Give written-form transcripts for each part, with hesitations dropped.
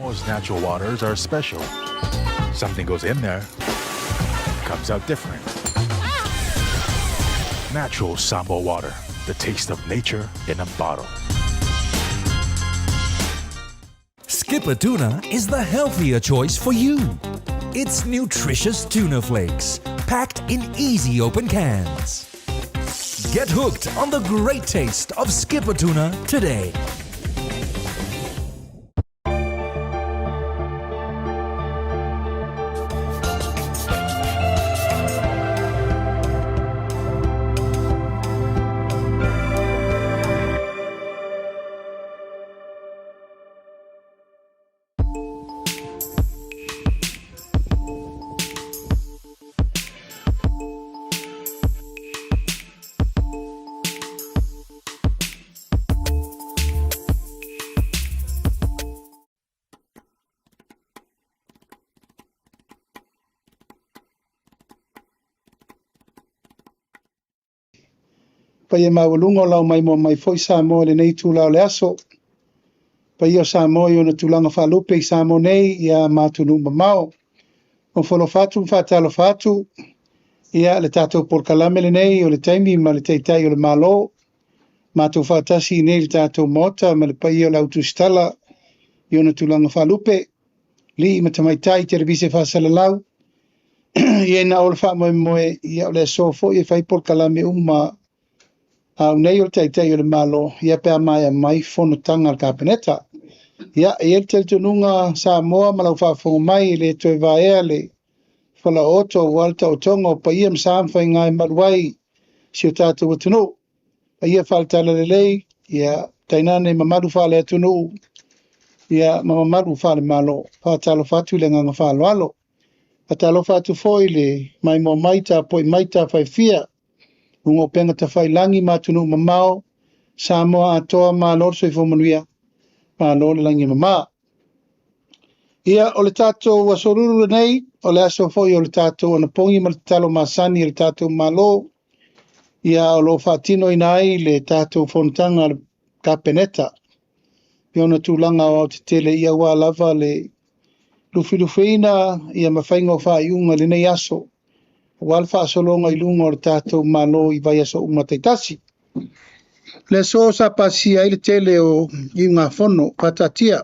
Most natural waters are special. Something goes in there, comes out different. Natural Sambo water, the taste of nature in a bottle. Skipper Tuna is the healthier choice for you. It's nutritious tuna flakes, packed in easy open cans. Get hooked on the great taste of Skipper Tuna today. Pa ia mawalunga lau mai mo mai foi Samoa le nei tūlau le aso. Pa ia Samoa i ona tūlanga whalupe i Samoa nei ia mātunu mamao. O wholo whatu whatalo whatu ia le tātou porkalame le nei o le taimi ma le teitai o le malo. Mātou whatasi nei le tātou mota ma le pa ia o lautu stala i ona tūlanga whalupe. Li ima tamaitai te revise whasalalau. Ia na o le wha moe ia o le sofo ia whai porkalame au nei o teitai o le malo, ia pēr mai a mai whono tanga al kapeneta. Ia e te tununga Samoa malau whaafonga mai le toe vaea le whala oto walta o tongo pa ia msaamwhai ngai maruai si o tātou atunu. Pa ia whaltala le lei, ia tainane mamadu whale atunu, ia mamadu whale malo, whaatalo whatu le nganga whalo alo. Whaatalo whatu foi le mai mo maita poi maita whai fia, ungo penga ta whai langi mātunu mamao, Samoa atoa mā lorso i whomanuia, mā lore langi mamā. Ia o le tātou wasoruru nei, o le aso foi o le tātou ana pongi ma le talo māsani le tātou mālo, ia o lo whaatino inai le tātou whontanga le kapeneta. Piona tūlanga o te tele ia wā lava le luwhirufeina ia mawhainga o whaiunga le nei aso. Walfa solonga i lunga o le tātou malo i vai aso umateitasi. Le so sa pasi ai le tele o i ngā whono patatia.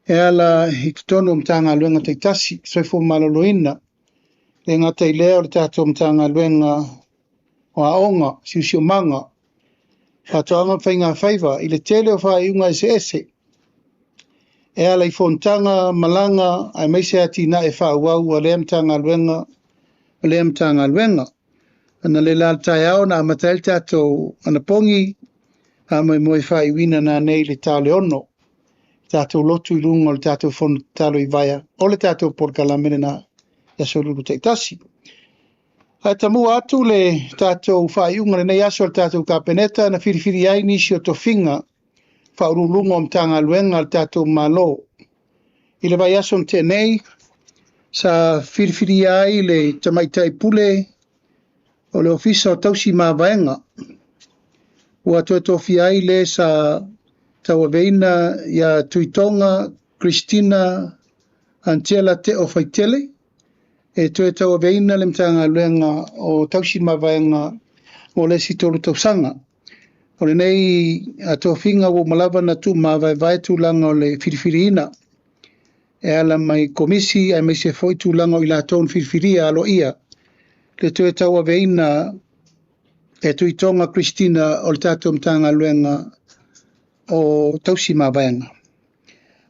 E ala i tutono mtanga luenga teitasi, soifo maloloina. Le ngata i leo le tātou mtanga luenga o aonga, siusio manga. Whatoanga whainga whaiva i le tele o whaiunga ese. E ala i whontanga malanga ai meise ati na e whauau a le mtanga luenga le mtanga luenga. Ana le laltai au na amatel tātou ana pongi a mai moe whai wina na nei le tau le ono. Tātou lotu i lunga o le tātou whono talo i vaia. O le tātou porkala mene na yaso lulu teitasi. Hai tamu atu le tātou whai unga le nei aso le tātou kapeneta na whiriwhiri ai nisi o tofinga whaurulunga o mtanga luenga le tātou malo. I le vai aso mte nei sa whiriwhiri ai le tamaitai pule o le ofisa o tausi mawaenga. Ua toe tofi ai le sa tawaveina ia Tuitonga, Christina, Antela te o Faitele. E toe tawaveina le mtanga luenga o tausi mawaenga o le sitolu tausanga. O le nei a tofinga o malawa na tu mawai tu langa o le whiriwhiriina. E ala mai komisi ai mai se foi tūlanga o i la tōn whiriwhiria alo ia. Le tue taua veina e Tuitonga Christina o le tātou mtanga luenga o tausi mawaenga.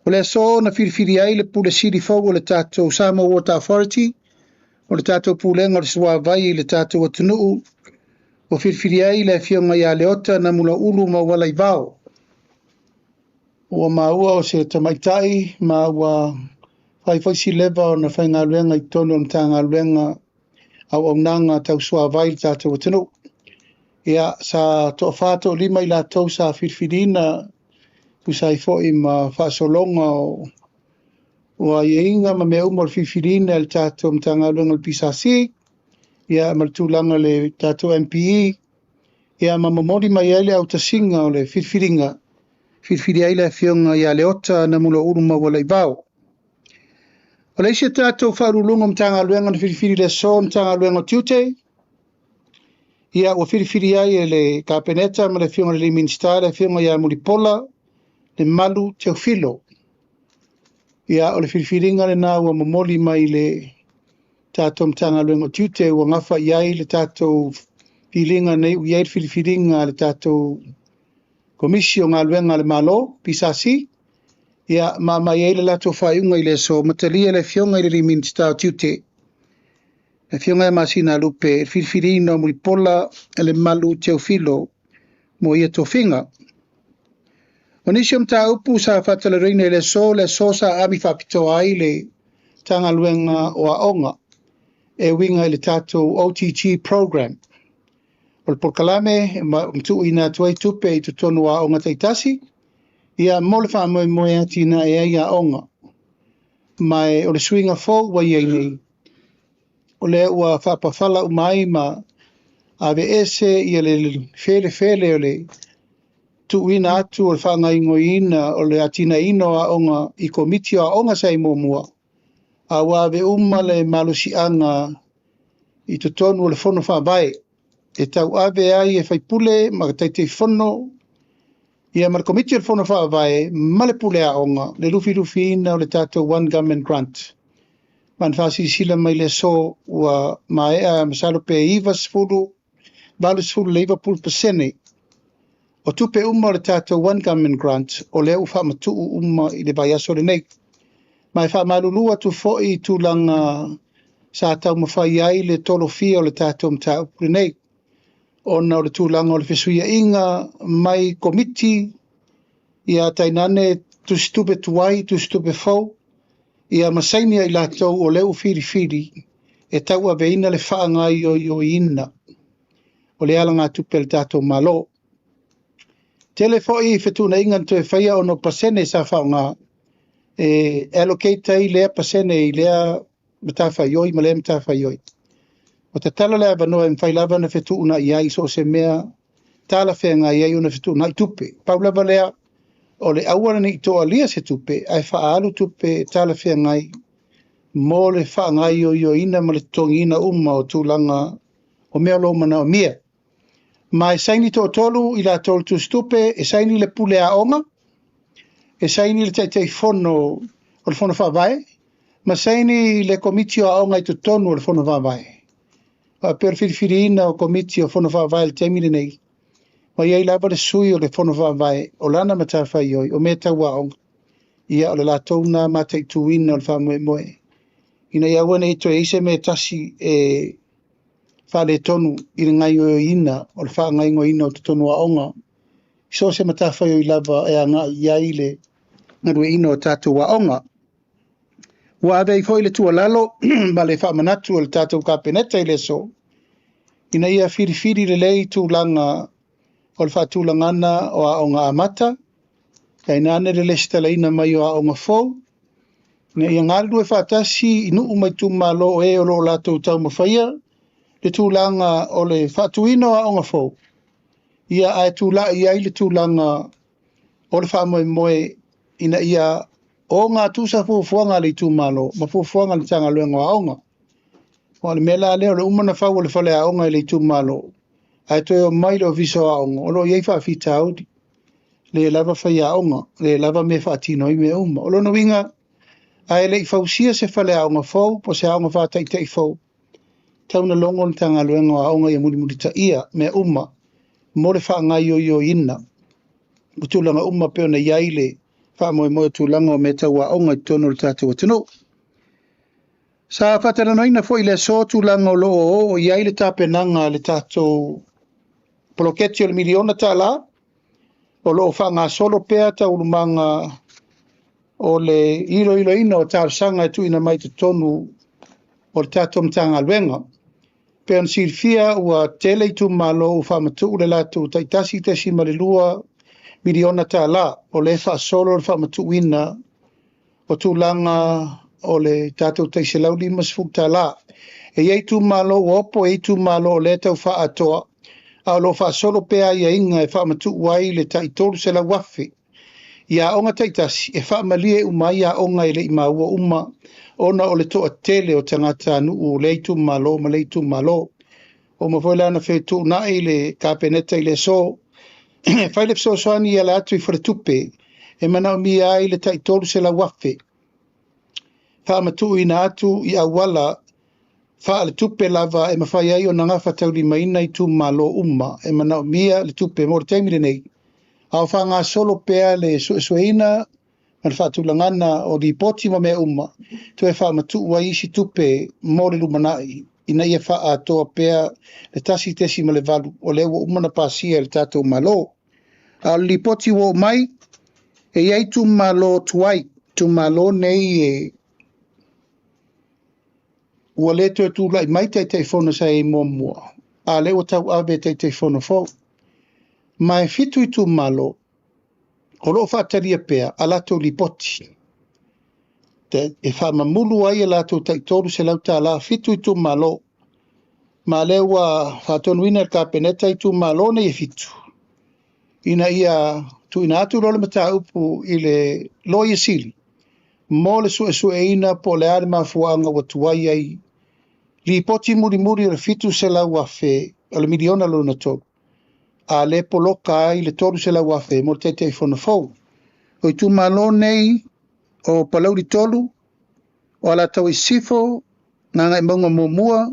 O le so na whiriwhiri ai le pule siri fau o le tātou Samoa Water Authority, o le tātou pulenga o le suawai le tātou atunuu, o whiriwhiri ai le fionga ia leota na mula ulu ma wala i vao. Ua maua o se tamaitai, maua whaifaisi lewa o na whainga luenga i tono o mtanga luenga au au nanga tau sua vai tātou atinu. Ia sa toa whātou lima i la tau sa whirwhirina usai fo i ma whaasolonga o a ieinga ma mea umar whirwhirina el tātou mtanga luenga le pisasi. Ia maltūlanga le tātou MPE. Ia ma mamori mai ele au tasinga o le whirwhiringa whiwhiri ai le whionga ia le ota na mula uru maua lai vau. O le isi tātou whaurulunga mtanga luenga na whiwhiri le so mtanga luenga tiute. Ia o whiwhiri ai e le kapeneta ma le whionga le minister le whionga ia mulipola le malu te filo. Ia o le whiwhiringa le nā ua momoli mai le tātou mtanga luenga tiute ua ngafa iai le tātou whilinga nei uiai le whiwhiringa le tātou komisio ngā luenga le malo, pisasi. Ia mai ei le lato whaiunga i le so matalia le whionga i le minister tiute. Le whionga e masina lupe, e whiwhirina mui pola e le malu te filo mo ia to whinga. O nisi ta upu sa whatala reine le so sa ami whapito ai le tanga luenga o aonga e winga i le tātou OTG program. O le porkalame, mtu ina tuai tupe i tutonu a aonga taitasi, ia mole wha moe atina e ai a aonga. Mai o le swinga fōu wa iei nei. O le ua whapawhala umai ma ave ese ia le fele o le tuuina atu o le whanga ingoina o le atina ino a aonga i komiti a aonga sa i mua. A wawe le malusi anga i tutonu o le fono whabai. E tau ave ai e whaipule ma taitei fono ia mar komiti o le fono whabai ma le pule a aonga le rufi ina o le tātou One Government Grant. Man whasi sila mai le so ua maea masalo pe iwa sfuru valu sfuru le iwa pulpasene. O tupe o le tātou One Government Grant o le uwha matuu i le baiaso le nei. Mai wha malulua tu foi tu langa sa tau mawhai ai le tolo fia o le tātou mta upure nei. Ona o le tūlanga o le whesuia inga mai komiti ia tainane tu stupe tuai, tu stupe fau. Ia masaini ai lātou o leu whiri e tau a veina le whaangai o ina. O le alanga tupe le tātou malo. Tele foi whetuna inga tu e whaia o no pasene sa whaonga. E allocate ai lea pasene i lea matawhaioi, ma lea matawhaioi. O te tala lea wanoa e mwhailava na whetuna i ai so se mea tala whenga i ai o na whetuna i tupe. Paulava lea o le awana ni toa lia se tupe, ai whaalu tupe tala whengai mo le whaangai o ina ma le tongina o tūlanga o mea lo mana o mea. Ma e saini tō tolu i la tolu tu stupe, e saini le pule a onga, e saini le taitei fono o le fono whawai, ma saini le komiti o aonga i tu tonu o le fono whawai. Per whiriwhiri o komiti o fono whawai le teimine nei. Wa iei lava le sui o le fono whawai o lana matawhai oi, o me tau aonga. Ia o le la tauna matei tuina o le whamoe moe. Ina ia wana i toi eise me tasi e whale tonu i le ngai o ina, o le wha ngai o ina o te tonu aonga. So se matawhai oi lava e anga iai le ngarue ina o tātou aonga. Wa ave i foi le tua lalo, ma le whamanatu o le tātou kapeneta i le so. Ina ia whiriwhiri le lei tūlanga o le whatūlangana o aonga amata. Kai nane le lesta leina mai o aonga fau. Ne ia ngāru e whatasi inu umai tūmalo e o lo lātou tau mawhaia. Le tūlanga o le whatuino o aonga fau. Ia ai tūla ia i le tūlanga o le whamoe moe ina ia o ngā tūsa fuafuanga le tūmalo, ma fuafuanga le tanga luenga o aonga. O le mela leo le umana whau o le whale aonga i le tūmalo. Ai toi o mai lo viso aonga, o lo iei whawhita audi. Le lava whai aonga, le lava me whaatino i me uma. O lo no winga, ai le i whausia se whale aonga fau, po se aonga whātaitei fau. Tauna longo le tanga luenga o aonga i muri ta ia me uma. Mo le whaangai o ina. Utulanga uma peo na iaile, whaamoe tūlanga o me tau aonga i tono le tātou atino. Sa whatara noina fo i le so tūlanga o loo o iaile tāpenanga le tātou poloketi o le miliona tā la. O loo whanga solo pea ta urumanga o le ilo ina o tārsanga e tuina mai te tonu o le tātou mtanga luenga. Peon sirfia ua tele i tūmalo u whamatu le lātou taitasi te si malilua miliona tā la o le wha solo le whamatu ina o tūlanga o le tātou taise lau limas fuk tā la. E iei tūmalo o opo e tūmalo o le tau wha atoa a lo wha solo pea ia inga e whamatu wai le taitolu se la wafi. Ia onga taitasi, e whaamalie uma ia onga ele i maua uma, ona o le toa tele o tangata anu o leitu malo, ma leitu malo. O mawhoila na whetu na i le kapeneta i le so, whaile pso soani ia la atu i wharetupe, e mana o mi ai le taitoru se la wafe. Whaamatu i na atu i awala, whaale tupe lava e mawhai ai o nanga whatauri maina i tu malo uma, e mana o mia le tupe mora teimire nei. Au whanga solo pea le suesueina, man whaatulangana o di poti ma mea uma, tu e whaamatu ua isi tupe mōre lumanai, ina ia wha atoa pea le tasi tesi ma le valu, o le ua umana pasia le tatou malo. A li poti wo mai, e iai tu malo tuai, tu malo nei e ua le tu e tu lai mai tei tei whona sa e mua mua. A le ua tau awe tei tei whona whau. Mai fitu i tu malo, o loo whaataria pea, a lato li poti. E whaamamulu ai a lato taitoru se lau tā la fitu i tu malo. Ma le ua whaatonu ina ka peneta i tu malo ne e fitu. Ina ia tu ina atu role mata upu i le loia sili. Mo le sue ina po le are mafuanga wa tuai ai. Li poti muri muri le fitu se lau wafe, ale miliona lo na tolu. A le poloka ai le toru se la wafe mo te te fona fou. O i tu malo nei o palau di tolu, o ala tau i sifo, nganga i maunga mua,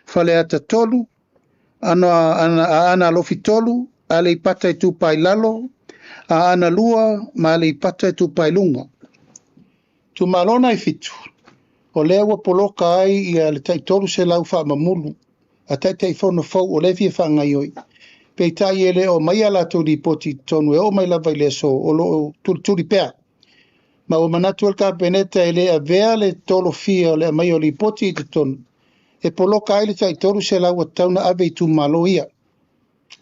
fale ata tolu, ana alofi tolu, ale i pata i tu pai lalo, a ana lua, ma ale i pata i tu pai lunga. Tu malo na i fitu, o lewa poloka ai i ale tai tolu se lau wha mamulu, a tai te fona fou o levi e wha ngaioi. Pei tai ele o mai ala tō poti tonu e o mai lava i le so o lo turi pea. Ma o manatu al ka peneta ele a vea le tolo fia o le mai o li poti i te tonu. E poloka ai le tai toru se lau a tauna ave i tu malo ia.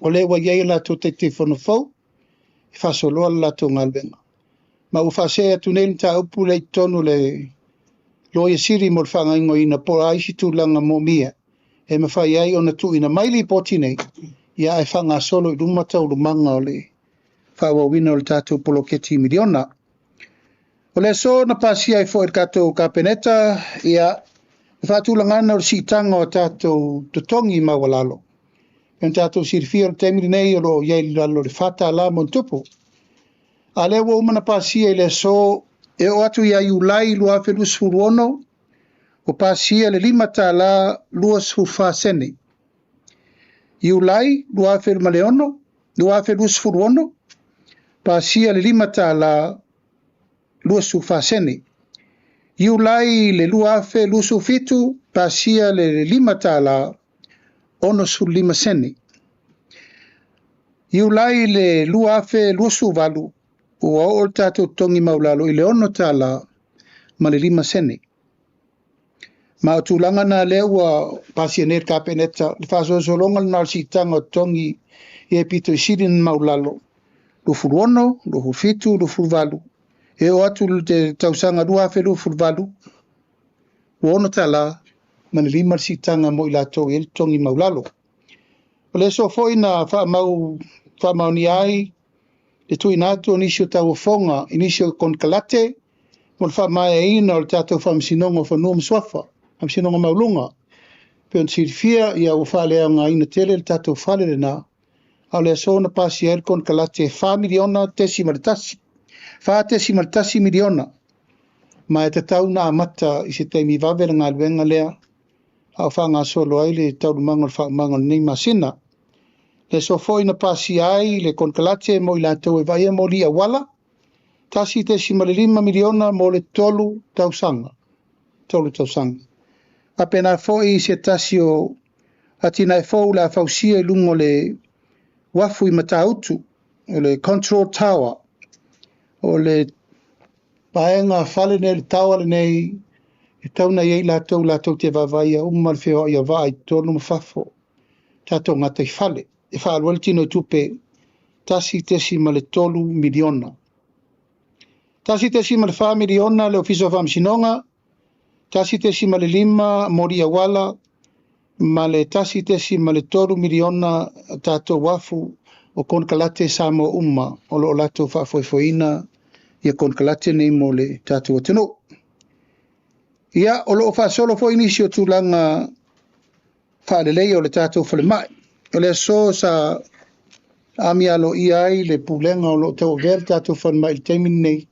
O le wa iei la tō te whana fau, e whasolo ala la tō ngalwenga. Ma u whase atu nei ta upu le tonu le loia siri mo le whangaingo ina po aisi tu langa mo mia. E mawhai ai o na tu ina mai li poti nei. Ia e whanga solo i rumata o rumanga o le whawawina o le tātou poloketi miliona. O le so na pasia i fo e katou kapeneta, ia e whatulangana o le sitanga o tātou totongi mawalalo. E tātou sirifia o le temiri nei o lo iei lalo le whata la mon tupu. A le wa umana pasia i le so e o atu ia iulai lua whelus furuono, o pasia le limata la luas hufasene. Iulai, lua whelu maleono, lua whelu sfuruono, pasia le limata la lua sufasene. Iulai le lua whelu sufitu, pasia le limata la ono su lima sene. Iulai le lua whelu suvalu, ua o tato tongi maulalo i le ono tala ma le lima sene. Ma o tūlanga na lewa pasia ner ka peneta, le whaso solonga na sitanga tongi e pito i sirin maulalo. Lo furuono, lo hufitu, lo furuvalu. E o atu te tausanga rua fe lo furuvalu. Uono tala, mani lima sitanga mo ilato e tongi maulalo. O le so foi na wha ni ai, le tui natu inisio tau fonga, inisio kon kalate, mo le wha mai e ina o le tatou whamsinonga whanua mswafa. Am sinonga maulunga. Peon sirifia ia o whalea ngā ina tele le tātou whale le nā. Au lea sona pasi erkon kalate 5 miliona tesi maritasi. 5 tesi maritasi miliona. Ma e te tau na amata i se teimi vavera ngā luenga lea. Au whanga solo ai le tau mangal whamangal nei masina. Le so foi na pasi ai le kon kalate mo i lātou e vai mo li awala. Tasi tesi marilima miliona mo le tolu tausanga. Tolu tausanga. Apena foi se tasio atina e fou la fausia lungo le wafu i matautu o le control tower o le paenga fale ne le tower nei e tauna iei latou te vavaia umal feo ia vai tonu mafafo tato ngata i fale e fa alwal tino tupe tasi tesi ma le tolu miliona tasi tesi ma le 5 miliona le ofiso famsinonga tasi tesi ma le 5 moria wala, ma le tasi tesi ma le 3 miliona tato wafu o kon kalate samo umma o lo lato whafoifoina ia kon kalate nei mo le tātou atano. Ia o loo whaasolo fo inisi o tūlanga whaalelei o le tātou whale mai. O le so sa amialo iai le pulenga o loo tau ver tātou whale mai le teimin nei.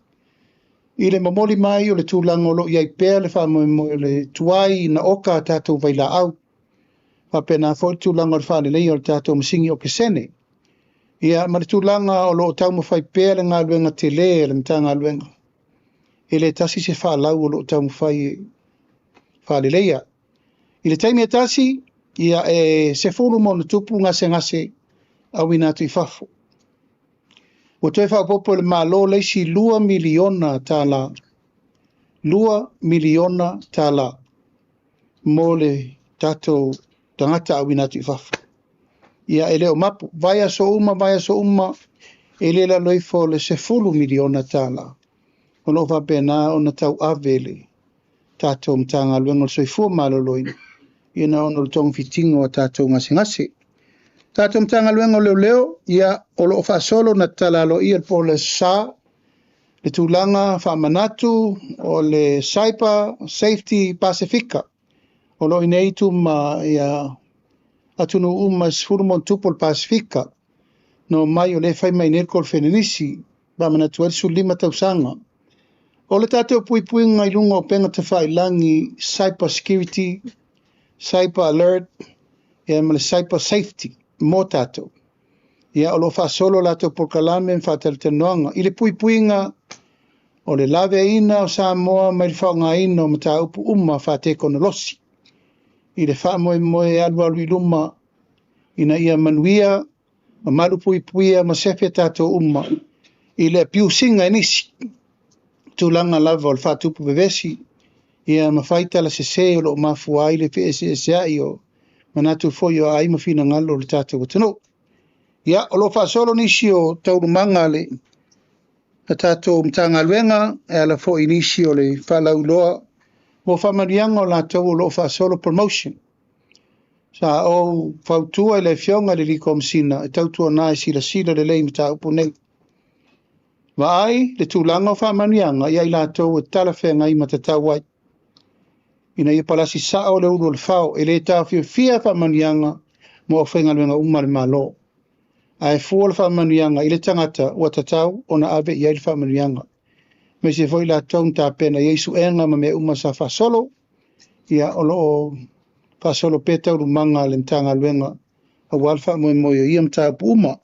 I le mamoli mai o le tūlanga o loo iai pēr le whaamoe mo le tuai na oka tātou vaila au. Whapena fo tūlanga o le whaalelei o le tātou masingi o kesene. Ia ma le tūlanga o loo tau mawhai pēr le ngā luenga te le le mta ngā luenga. E le tasi se whaalau o loo tau mawhai whaaleleia. I le taimi e tasi, ia se fulu mo na tupu ngase au ina tu i whafo. O toi whaopopo le malo leisi 2 miliona tala. 2 miliona tala. Mo le tatou tangata au ina tu i whafo. Ia e leo mapu. Vaya so uma. E le la loifo le se fulu miliona tala. Ono whapena o na tau avele. Tātou mtanga luenga soifua maloloina. Ina ono le tong fitingo a tātou ngase. Tātou mtanga luenga leo, ia o lo whaasolo na talalo ia po le sa, le tūlanga whaamanatu, o le Cyber Safety Pacifica. O lo ineitu ma ia atunu uma sfurumon tupol Pacifica. No mai o le whai mai nerkol whenenisi, whamanatu arisu 5 tausanga. O le tātou pui ngai lunga o penga te whailangi cyber security, cyber alert, ia ma le cyber safety, mō tātou. Ia o lo whaasolo lātou por kalame whātale te noanga. I le pui ngā o le lawe ina o Samoa mai le whaonga ina o mata upu uma whāteko na losi. I le whaamoe alu i luma ina ia manuia, ma malu pui ma sefe tātou uma. I le piusinga inisi. Tūlanga lava o le whātupu bevesi, ia mawhaita la se o lo mafua ai le PSSA i o manatu foi o ai mawhina ngalo le tātou watano. Ia o lo whaasolo nisi o taurumanga le na tātou mtanga luenga, e ala fo inisi o le whalauloa, mo whamarianga o lātou o lo whaasolo promotion. Sa o whautua i le fionga le liko msina, e tautua nai sila le lei mta upu nei. Vai, le tūlanga o whamanianga, ia i lātou e talawhenga i matatau ai. Ina i palasi saa o le uru o le whao, e le tau fia whamanianga mo o whenga luenga umare malo. A e fua le whamanianga i le tangata ua tatau o na ave i le whamanianga. Me se foi lātou nta pena Yesu enga ma me uma sa whasolo, ia o lo whasolo peta uru manga le mtanga luenga a walfa mo i mta upu uma.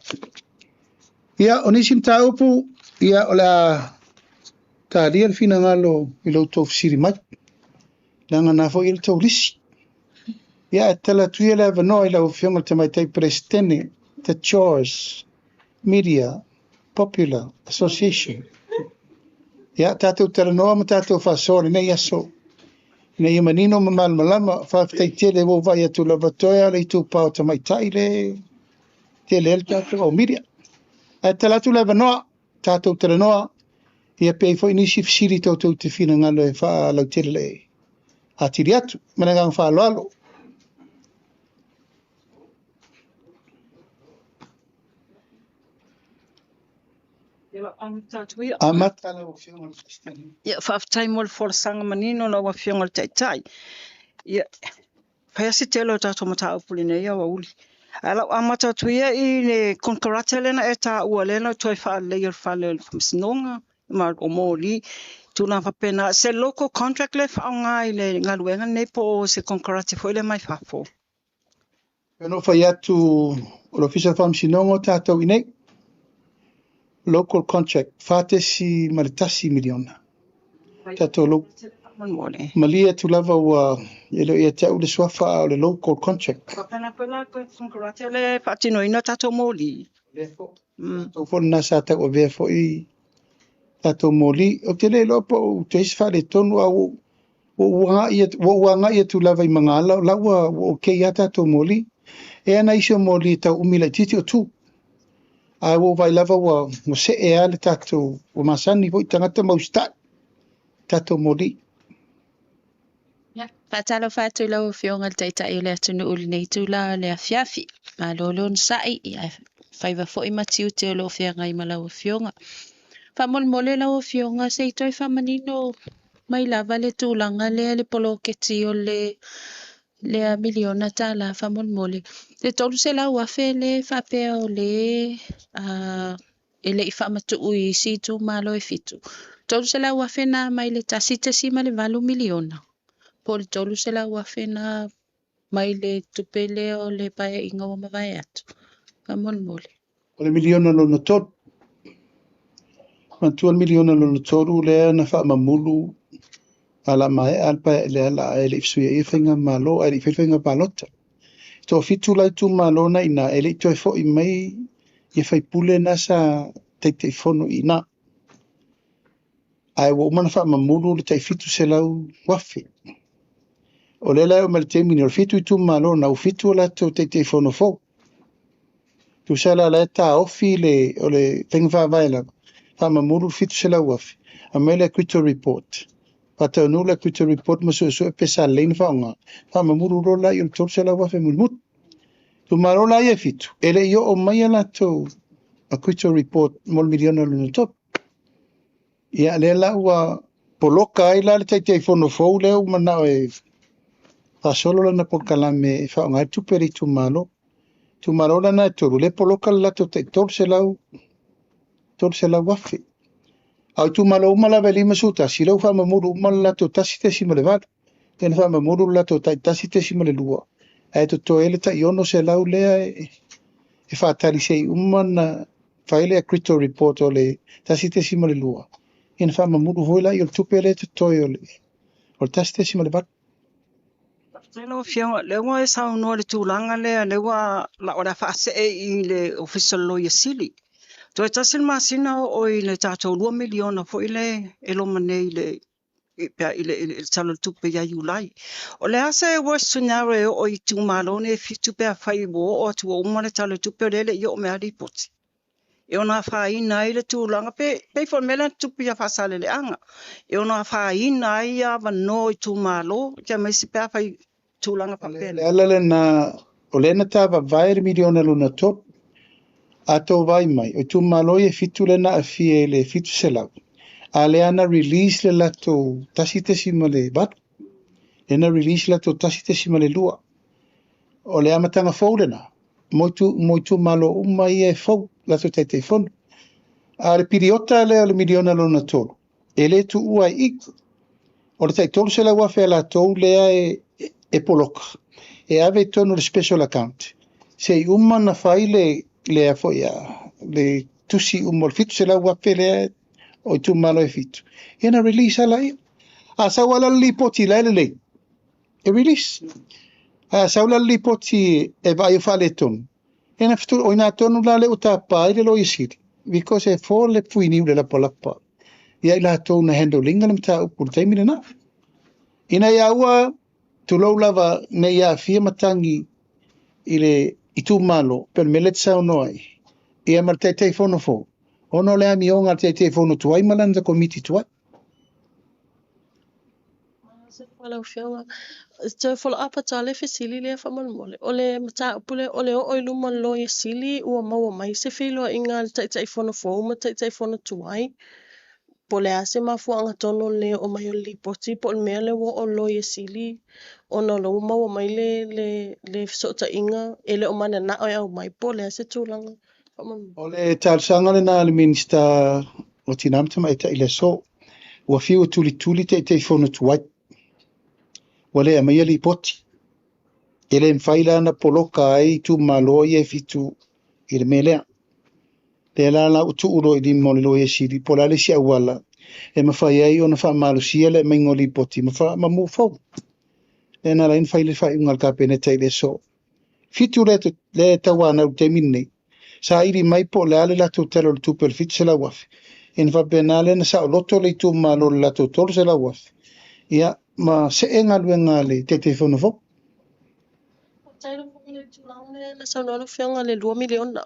Ia o nisi mta upu, ia o la tāria le fina ngalo i lau tau fisiri mai. Langa na fo i le tau lisi. Ia e tala tuia le avanoa i lau fionga te mai tei Prestene, The Choice, Media, Popular Association. Ia tātou tala noa ma tātou whasore nei aso. Nei i manino ma malmalama, whaafitai tele wo vai atu lavatoia le i tū pao ta mai tai le tele el tātou o Media. E tala tu le avanoa, tātou tala noa, ia pei fo inisi fisiri tautou te fina ngalo e wha lau tele le a tiri atu, manangang wha alo. Amatala o fionga le Kristeni. Ia whaafitai mo le folasanga manino la wa fionga le taitai. Ia whaiasi telo tātou mata upuli nei au auli. Ala amata tuia i le konkarate lena e tā ua lena toi whaalei ar whale le whamsinonga ma o mōli. Tūna whapena se local contract le whaonga i le ngaluenga nei po se konkarate fo ile mai whafo. Peno whai atu o lo official whamsinonga o tātou i nei. Local contract, whātesi maritasi miliona. Tātou local. Malia tu lava ua ilo ia tau le swafa o le local contract. Whapena pena koe konkarate le whaatino ina tātou mōli. Lefo. Tau whona nasa tau o vea fo i tātou mōli. O te le lopo o te isi whare tonu au o wanga ia tu lava i mga ala. Laua o kei a tātou mōli. E ana isi o mōli tau umila i titi o tū. A o vai lava wa mo se e ale tātou o masani voi tangata maustat tātou mōli. Fatalo fatu lau fionga le taitai o le atunu uli nei tula le afiafi. Ma lolo nsai i a whaiva fo i matiu te o lo fia ngai ma lau fionga. Whamolmole lau o fionga se i toi whamanino mai lava le tūlanga lea le poloketi o le a miliona tā la whamolmole. Le tolu se lau afe le whapea o le e le i whamatu ui si tū malo e fitu. Tolu se lau afe na mai le tasi te sima le 8 miliona. Po le tolu se lau afe na mai le tupele o le pae inga o mawai atu. Whamolmole. O le miliona lo na tot. Mantua miliona lo na toru lea na wha mamulu ala mai alpa le ala ele ifsuia i whainga malo, ele i whainga palota. Tō fitu lai tu malo na ina ele i toi fo i mai i whai pule na sa te fono i na. Ai wo umana wha mamulu le tai fitu se lau wafi. O le lai o mele temini o fitu i tu malo na u fitu la to te fono fo. Tu sala la ta ofi le o le whainga vaila. Wha mamulu fitu se lau wafi. A mele critical report. Pata nula critical report masu e pesa lein whaonga. Wha mamulu rola i o tolu se lau wafi mulmut. Tu marola ia fitu. Ele i o mai ala to a critical report mol miliona luna top. Ia le la ua poloka ai la le te fono fou le u mana e fa solo la na por kalame e whaonga tu peri tu malo. Tu marola na toru le poloka la to te tolu se lau wafi. Au tu malo umala veli masuta si lau wha mamuru umala la to tasi te sima le vada. Tena wha mamuru la to tasi te sima le lua. Ai to ele ta iono se lau lea e whaatari se umana whaile a critical report o le tasi te sima le lua. Ina wha mamuru hoila i o tupe le te toi o le tasi te sima le vada. Tēnō whianga, lewa e sau noa le tūlanga lea, lewa la ora whaase i le official lawyer sili. Toi tasil masina o i le tātou 2 miliona fo i le eloma nei le i le talo tupe ya Julai. O le asa e worst scenario o i tū malone e fitu pea whai wo o atu o umane talo tupe o lele i o mea ripoti. E ona whaina i le tūlanga pe fo mela tupe ya whasale le anga. E ona whaina i a wano i tū malo, kia meisi pea whai tūlanga papele. Le ala le na o le na tāwa vaere miliona luna top. Ato vai mai, o tu malo e fitu le na afie le fitu se lau. A le ana release le lato tasi te sima le bat. Le na release le lato tasi te sima le lua. O le amatanga fau le na. Moitu malo umai e fau lato te fono. A le piriota le o le miliona lona tolu. E le tu ua ik. O le tai tolu se lau afe la tou lea e poloka. E ave tonu le special account. Se umana fai le a foi le tusi umol fitu se la wape le o tu malo e fitu. Ena release ala ia. A sa wala li poti la le. E release. A sa wala li poti e vai fa le ton. Ena fitu o ina tonu la le uta pa le lo isiri. Because e for le puini le la polapa. Ia ila tonu handling ngam ta upul taimina na. Ina ia ua tu lo lava ne ia fia matangi ile i tu malo per melet sa noi e a marte te fono fo ono le ami on te fono tuai malanda komiti tuai Wala whianga. Te follow up at ale fe sili le whamalmole. O le mata upule o le o iluma lo e sili ua maua mai se whilo inga tai fono fo ma tai fono tuai. Po le ase mafuanga tono le o mai o li poti po le mea le wo o lo e sili ona lo maua mai le sota inga ele o mana na o mai po le ase tūlanga. o le talsanga le na le minista o tinamta mai ta ile so ua fiu tuli te fono tuai wale a mai ali poti ele mfaila na poloka ai tu malo e fitu ile melea le la utu uro i di mole lo e siri pola le sia wala e mafai ai ona fa malo sia le mai ngoli poti ma mu fo e na lain faile fa ungal ka pene te ile so fitu le tawana u temini sa iri mai po le ale la tu telo tu per fit se la waf en va benale na sa loto le tu malo la tu tol se la waf ia ma se engal wengale te fono fo Tairo le tūlanga le saunoa whianga le 2 miliona.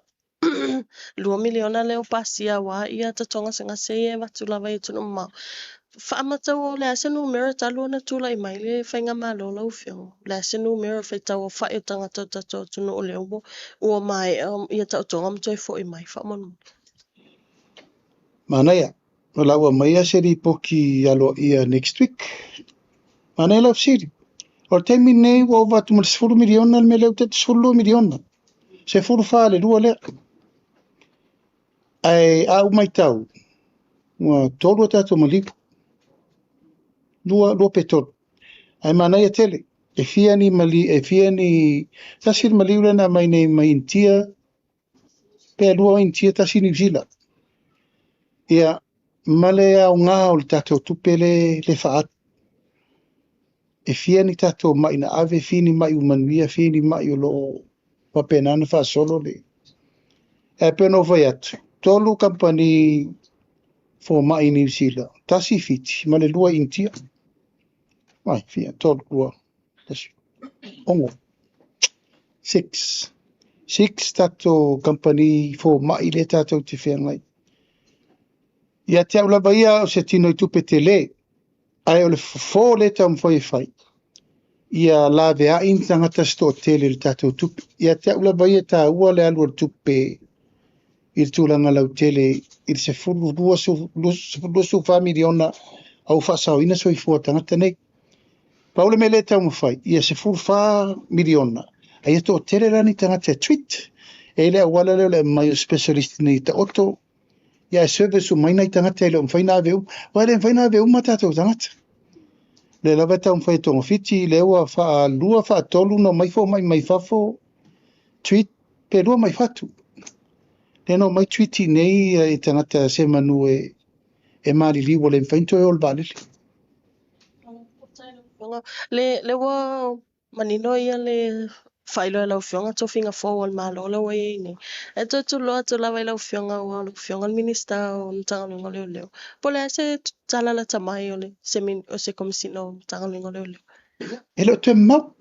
2 miliona le o pasia wa ia ta tonga senga se e watu lava i tunu mau. Whaamata o le ase numero talu na tula i mai le whainga malo lau whianga. Le ase numero whaitau o whae tangata tato tunu o le umo. Ua mai ia ta o tonga mtoi fo i mai whaamanu. Manaya, o lau maia se ri poki alo ia next week. Manaya lau siri. O taimi nei wa watu mal 10 miliona me leu te 10 miliona. Se furu fale lua le. Ai au mai tau. Wa tolu tato maliku. Lua petol. Ai manaya tele. E fia ni tasir mali ule na mai nei mai intia. Pe lua intia tasir ni vila. Ia male au ngā o le tato tupele le faat. E fia ni tato mai na ave fini mai umanuia fini mai o lo papenana fa solo le. E peno vai atu. Tolu company for mai New Zealand. Tasi fiti. Male lua intia. Mai fia tolu lua. Tasi. Ongo. 6 tato company for mai le tato te fia ngai. Ia te au lava ia o se tino i tupe te le. Ai o le fo le tau mwhoi fai. Ia la vea in tangata sto tele le tato tupe. Ia te au lava ia ta ua le alu tupe i tūlanga lau tele i se furu lusu familiona au whasau ina soi fua tangata nei. Paule me le tau mwhai. Ia se furu wha miliona. Ai ato o tele rani tangata tweet. E le awala leo le mai specialist nei ta oto. Ia service o mai nei tangata ele o mwhaina aveu. Wale mwhaina aveu matata o tangata. Le lawa tau mwhai tonga fiti, le ua wha lua wha tolu no mai fo mai fafo tweet pe lua mai fatu. Le no mai tweeti nei e tangata se manu e mari liwo le mwhainto e ol balili. Le wa manino ia le failo e lau fionga to finga forward malo la wai ni. E to lo to la wai lau fionga wa fionga minister o tanga ngole leo. Pole se tala la tamai ole se komisino tanga ngole leo. Elo te mau.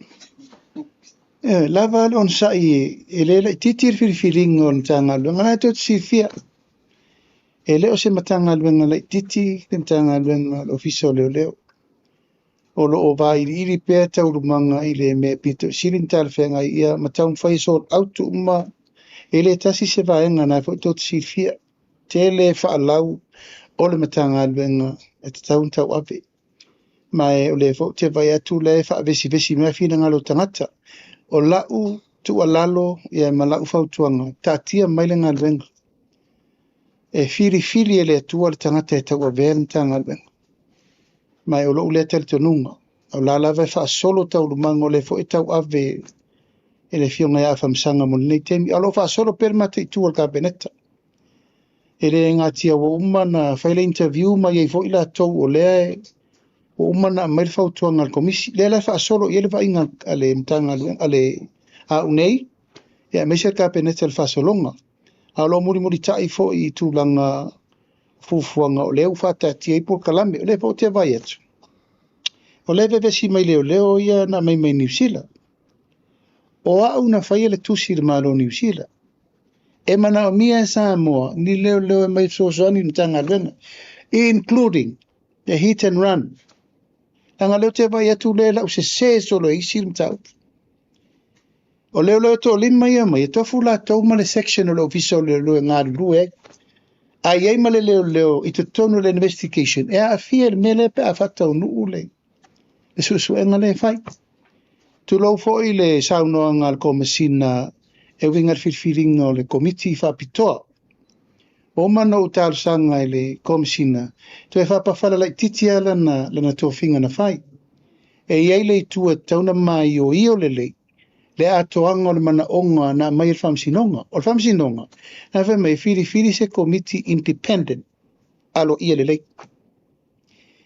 Lava on sai ele titir filing on tanga ngana to sifia. Ele o se matanga ngala titi tanga ngala official leo. O lo o vai iri pe tau rumanga ile me pito sirin tal fenga ia matau fai so auto uma ele tasi se vai ngana fo tot sifia tele fa lau o le matanga venga et tau tau ave mai o le fo te vai atu le fa vesi me fina ngalo tangata o lau tu alalo ia malau fa tuanga tatia mai le ngal venga e fili ele tu al tangata tau ave tanga venga mai o lo le tel tonunga o la lava fa solo tau lumango le fo tau ave ele fionga ya fa msanga mo nei temi alo fa solo per mate tu al kabineta ele ngatia wo umana fa le interview mai e fo ila tau o le o umana mai fa tu ngal komisi le fa solo ele fa inga ale mtanga ale a unei ya me ser kabineta fa solonga alo muri tai fo I tu langa fufuanga o leu fata tia ipo kalame o le fo te vai atu. O le vevesi mai leo ia na mai New Zealand. O au na whaia le tusi le malo New Zealand. E mana o mia Samoa ni leo mai soani ntanga lena. Including the hit and run. Tanga leo te vai atu le lau se solo isi mtau. O leo to lima ia mai to fula tau ma le section o le official leo ngari lue. Ai male leo I te tonu le investigation. E a fia mele pe a fata o nuu le. E su engale fai. Tu lo foi le sauno ngal komisina e wingar filfilinga o le komiti fa pitoa. O mano tal sanga le komisina. Tu e fa pa fala lai titia lana tofinga na fai. E iei le tua tauna mai o io le. Le atoanga o le mana onga na mai famsinonga. O famsinonga. Na fe mai fili se komiti independent. Alo ia le.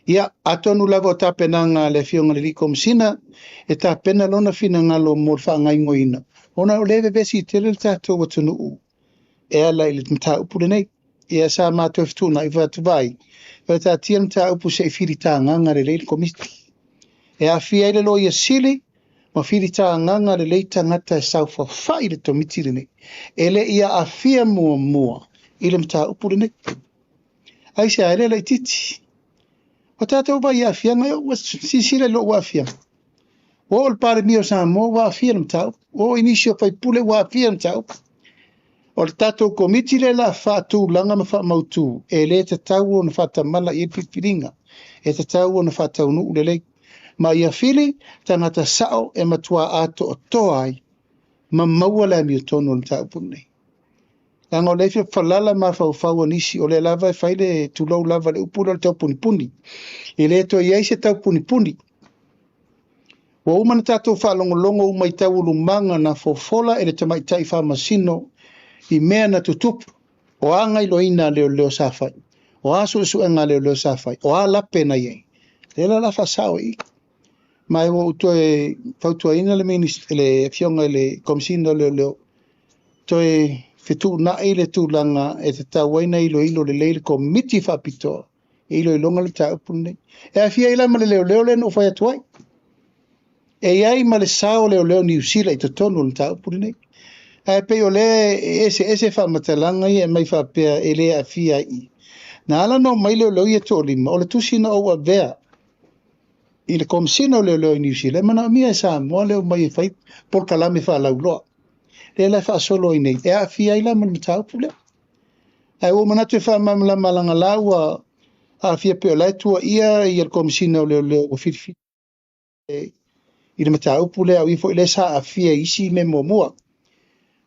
Ia atonu lava o tapenanga le fionga le komisina e tapena lona fina ngalo mo fa ngai ngoina. Ona o leve vesi tele tato watunu u. E ala ile mta upu nei. Ia sa mato ftuna I vatu vai. Vata tia mta upu se firita nganga le komiti. E a fia ile lo ia sili ma firita nganga le tangata saufa fai le tomiti nei. Ele ia a fia mua ile mta upu nei. Ai se ale le titi. O tātou vai a fia ngai o sisile lo wa fia. O le pare mio sa mo wa fia mtau. O inisio fai pule wa fia mtau. O le tātou komiti le la whaatūlanga ma whaamautu, e le te tau o na whaatamala i whiwhiringa, e te tau o na whaataunu ulelei. Ma ia whili, tangata sao e matua ato o toa ai, ma maua le mi o tonu o na taupuni nei. Langa o leifia whalala ma whau nisi o le lava e whaile tulau lava le upura le tau puni. I le to iei se tau puni. Wa umana tātou whaalongolongo umai tau ulumanga na fofola e le tamaitai whamasino i mea na tutupu. O anga ilo ina leo safai. O asu isu anga leo safai. O a lape na iei. Lela la whasao i. Mai wo uto e fautua ina le fionga le komisino leo. To e fitu na ile tūlanga e te tauaina ilo le leile komiti whapitoa. Ilo longa le taupuni. E a fia ila ma le leo le no whai atuai. E iai ma le sao leo New Zealand i te tonu le taupuni nei. E pe o le ese whamatalanga i e mai whapea e le a fia i. Na ala no mai leo i e tō lima. O le tusina o a vea. I le komisino leo i New Zealand. Mana mia e sa mua leo mai e whai por kalame wha lauloa. Le la fa solo i nei. E a fia ila man taupule. Ai o manatu e wha mamala malanga laua a fia pe o laitua ia i al komisino leo o whirifi. I le mataupule au i fo ile sa a fia isi me mua.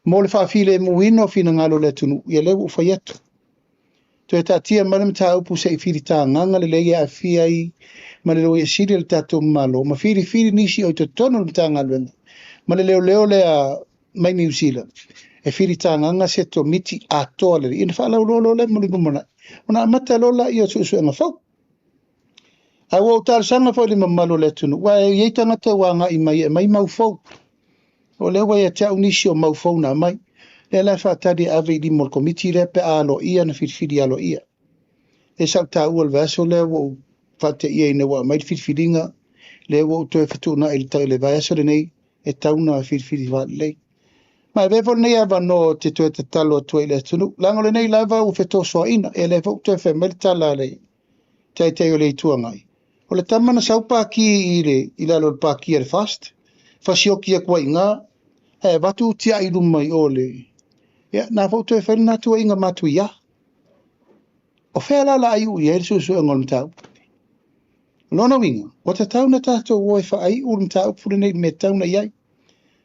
Mo le wha file muino fina ngalo le tunu. Ia leo ufa yetu. To e tatia mana mataupu se i whiri tā nganga le lege a fia i ma le leo i siri le tato malo. Ma whiri nisi o i te tono le tā ngaluenga. Ma le leo le a mai New Zealand. E whiri tā nganga se to miti a toa le. Ina wha lau lolo le muli numana. Una amata lola i o tuusu e ngafau. Ai wau tāra sanga fau le mamalo le tunu. Wa e iei tangata wanga i mai mau fau. O le wai e te au nisi o mau fau na mai. Le la whaatari ave i di mol komiti le pe alo ia na whirwhiri alo ia. E sau tā ua le vaso le wau whaate ia i ne wa mai whirwhiringa. Le wau toe whatuna i tau le vaso le nei e tauna whirwhiri whaat lei. Mai vefo nei ava no te toe te talo atua i le tunu. Lango le nei lava u wheto soa ina. E le wau toe whe mele tala le. Tai o le itua ngai. O le tamana sau pāki i lalo le pāki le fast. Fasioki a kwa inga. E watu tia i lumai o le. Ia, nā whau toe whaile nā tua inga matu ia. O whea lala ai ui e susu e ngol mtau. Lona winga, o te tau na tātou o e wha ai uru mtau pure nei me tau na iai.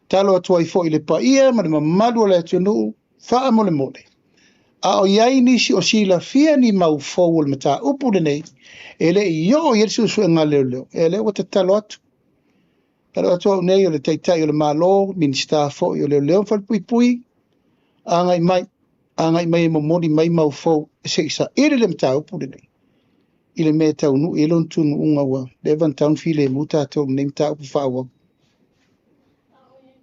Talo atua i fo i le pa ia, ma le mamalu o le atu nuu, wha mole mole. A o iai nisi o sila fia ni mau fau o le mta upure nei, e le i o i susu e ngā leo. E le o te talo atu. Talo atu au nei o le teitai o le malo, minista fo i o leo whalpui pui. Angai mai momori mai mau fau se isa ere le mtau pure nei. Ile me tau nu elon tunu unga wa. Levan taun file muta tau nei mtau pu whawa.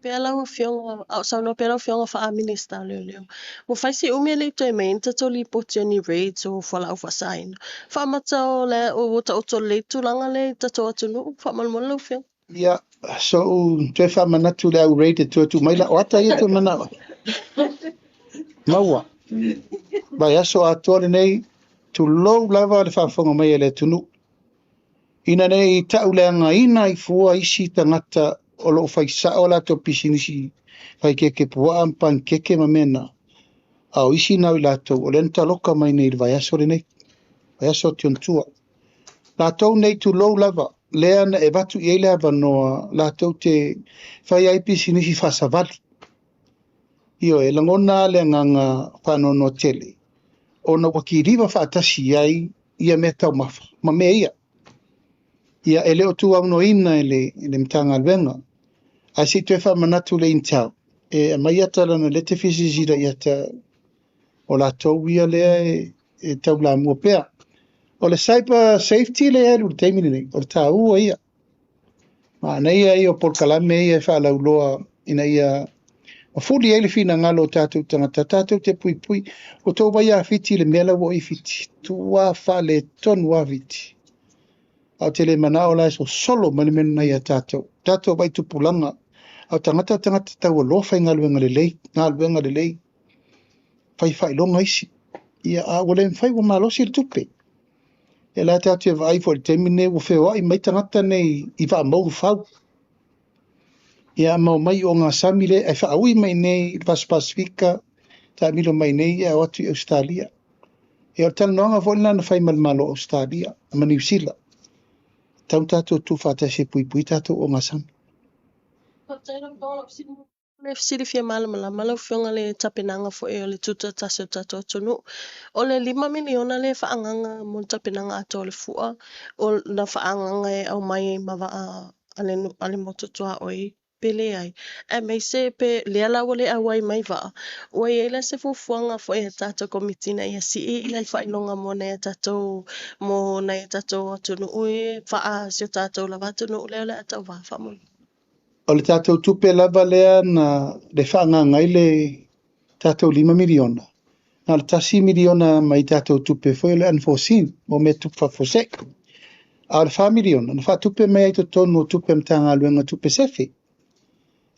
Pea lau fionga, au sau no pea lau fionga wha minister leo. Mo whaisi umea le to e main tato li poti ani raids o whala au whasain. Wha matao le o ta oto le tulanga le tato atu nu, wha malmona lau fionga. Ia, so te wha manatu le au raid e tuatu maila o ata ia te manawa. Maua. Vai aso atoa nei tu lou lava le whaafonga mai ele tunu. Ina nei tau leanga ina i fua isi tangata o lo whai sao la to pisinisi whai keke pua ampan keke mamena. Au isi nau i lato o lenta loka mai nei vai aso le nei. Vai aso tiontua. Lato nei tu lou lava. Lea na e watu i eile avanoa lato te whai ai pisinisi whasavali. Io e langona le nganga whanono tele. O na wakiriwa whaatasi ai ia me tau mafa. Ma me ia. Ia e leo tu au no ina ele mtanga alwenga. A si tue wha manatu le intau. E mai atala na le te fisizira ia ta o la tau ia lea e tau la mua pea. O le cyber safety le e uru teimini nei. O le ta ua ia. Ma na ia o porkalame ia wha lauloa ina ia. O fuli ele fina ngalo tātou tangata tātou te pui pui. O tō wai a fiti le mela wo i fiti. Tua wha le tonu a fiti. Au te le manao lai so solo mani mena ia tātou. Tātou wai tupulanga. Au tangata tau o lofai ngaluenga le lei. Ngaluenga le lei. Whai longa isi. Ia a wale mwhai wa malosi le tupe. E la tātou e vai fo le temine wo whewai mai tangata nei i wha mau whau. Ia mau mai o ngā samile e whaaui mai nei Pas Pasifika ta milo mai nei ia o atu i Australia. E o tala noanga fo ina na whai malmalo Australia, ma New Zealand. Tau tātou tu whātase pui pui tātou o ngasam. Le fisili fia malama lau fionga le tapenanga fo e o le tuta tase o tatou tunu. O le 5 miliona le whaanganga mo tapenanga ato le fua. O na whaanganga e au mai mawa ale mototua oi pele ai. E mei se pe le ala wale awai mai va. O e la se fufuanga fo e tatou komitina ia si e ila whainonga mo na e tatou mo na e tatou tunu ui wha si o tatou lava tunu leo le atau wa whamui. O le tātou tupe lava lea na le whaangangai le tātou 5 miliona. Nā le tasi miliona mai tātou tupe foi le unforeseen, mo me tupa fosek. A le 4 miliona, na wha tupe mai ai to tonu o tupe mtanga luenga tupe sefe.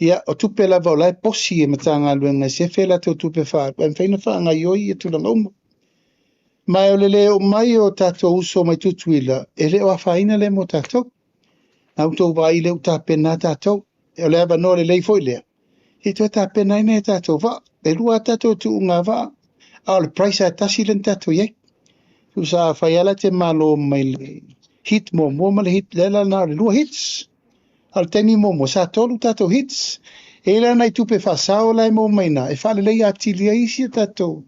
Ia o tupe lava o lai posi e mtanga luenga sefe la tau tupe wha. Kwan whaina whaangai oi e tulanga uma. Mai o le leo mai o tātou uso mai tutuila, e leo a whaina le mo tātou. Nau tau vai leo tā pena tātou. E le ava no le lei foi lea. E toa tā pena ina e tātou va. E lua tātou tu unga va. A le price a tasi len tātou iei. Tu sa whaiala te malo mai le hit mo ma le hit lela na le lua hits. Al teni mo sa tolu tātou hits. E la nai tupe whasao lai mo mai na. E whale lei atili a isi tātou.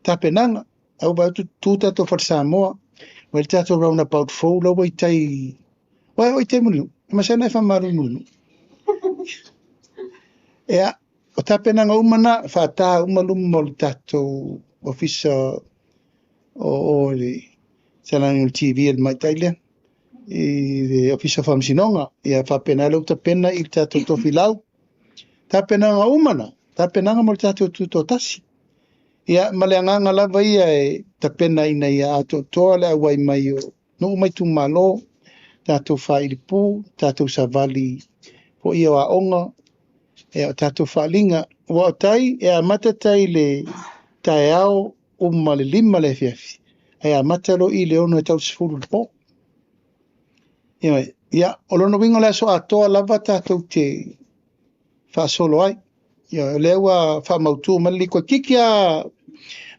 Tā penanga. Au ba tu tātou whatsa moa. Well tātou roundabout fo lo wai tai. Wai tai munu. Ma sa nai whamaru munu. Ea, o tapenanga umana, whātā umalum mo le tātou ofisa o le Talangi TV al mai taile, i le ofisa whamsinonga, ia whapena lau tapena i tātou tofilau. Tapenanga umana, tapenanga mo le tātou tutotasi. Ia, maleanganga lava ia e tapena ina ia ato toa le awai mai o no mai tu malo, tātou whairipu, tātou savali po ia wa onga, e o tātou whaalinga, wa o tai, e a matatai le tae ao umma le 5 le fiafi. E a matalo i le ono e tau sifuru le po. Ia, o lono wingo le aso atoa lava tātou te whaasolo ai. Ia, lewa wha mautu mali, kwa kikia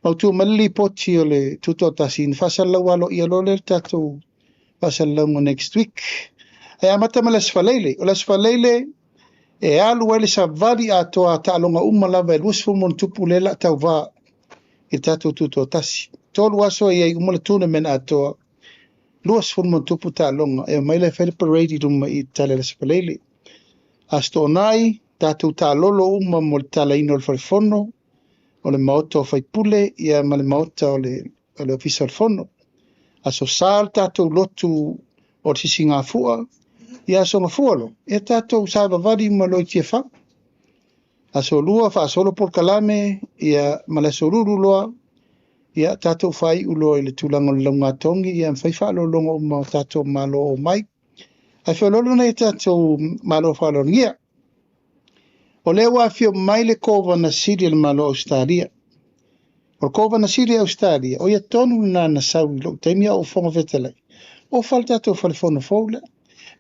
mautu mali poti o le tutotasi, in whasalau alo i alo le tātou whasalau next week. E a matama le sfaleile, o le sfaleile, e alu wale sa vari atoa ta'alonga lava e luasfu mon tupu lela tau va i tātou tutotasi. Tolu aso i umala tuna men atoa luasfu mon tupu ta'alonga e maile whele parade i ruma i tale la spalele. Asto nai tātou ta'alolo mo le talaino le wharifono o le maota o whaipule ia ma le maota o le ofisa o le fono. Aso sal tātou lotu o le sisi ngā fua ia so ngafualo e tātou sa vavadi maloi tia wha. Aso lua wha solo por kalame ia malasoruru loa ia tātou whai ulo i le tūlanga o launga tongi ia mwhai whaalo longa o mau tātou malo o mai. Ai whaololo nei tātou malo whaalo ngia. O leo a fio mai le kova na Syria le malo Australia. O kova na Syria Australia o ia tonu na sawi lo taimia o whonga vetalai. O whal tātou whalifono fowle.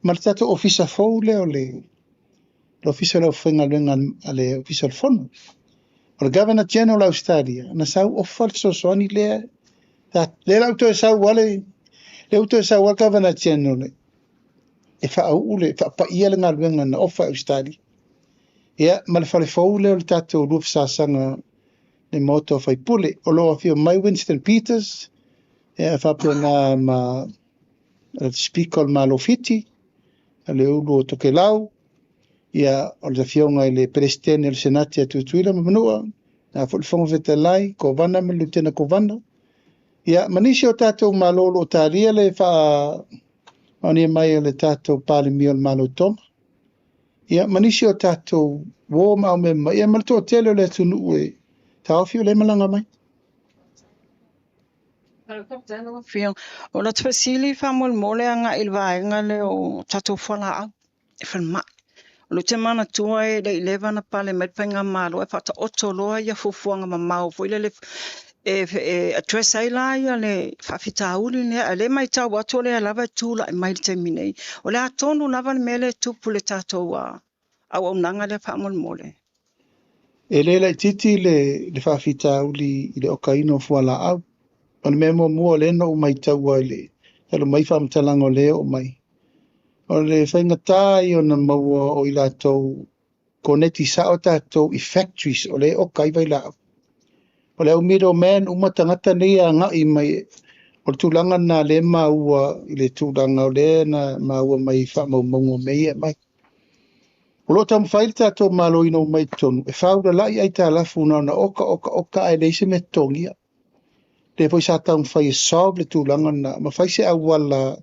Ma le tātou ofisa fowle o le ofisa leo whenga luenga a le ofisa le fono. O le Governor General Australia, na sau ofal soani lea, le lau to sau wale, le auto sau wale Governor General, e wha au ule, wha pa ia le ngā luenga na ofa Australia. Ia, ma le whale fowle o le tātou ruf sasanga le moto o whaipule, o loa fio mai Winston Peters, ia wha pia ngā ma speaker ma lo fiti, le ulu o toke lau, ia o le fionga i le presidente o le senati atu tuila ma manua, na whalifonga vetalai, kovana me lutena kovana. Ia manisi o tātou malolo o tāria le wha mani mai o le tātou pāle mio le malo toma. Ia manisi o tātou wō mau me mai, ia malto o tele o le tunu ue, tāwhi o le malanga mai. O la tfasili famol mole anga ilvaenga le o tatou whala au e whanmai. O lo te mana tua e le 11 na pale met penga malo e whata oto loa ia fufuanga ma mau fo ile le address ai la ia le whawhita uli nea le mai tau ato le lava tūla e mai te minei. O le atonu lava le mele tupu le tatou au nanga le famol mole. E le lai titi le whawhita uli i le okaino fuala au. O le mea mua le no mai taua i le. Halo mai whamtalanga o le o mai. O le whaingatā i o na maua o i lātou koneti sa o tātou i factories o le okai vai lau. O le au middle man umatangata nei a ngai mai o le tūlanga nā le maua i le tūlanga o le na maua mai whamaumongo mei e mai. O lo tam whaile tātou malo ino mai tonu. E whaura lai ai tā lafu na oka ai leise me tongia. Le poi sa tau whai e solve le tūlanga na ma whai se awala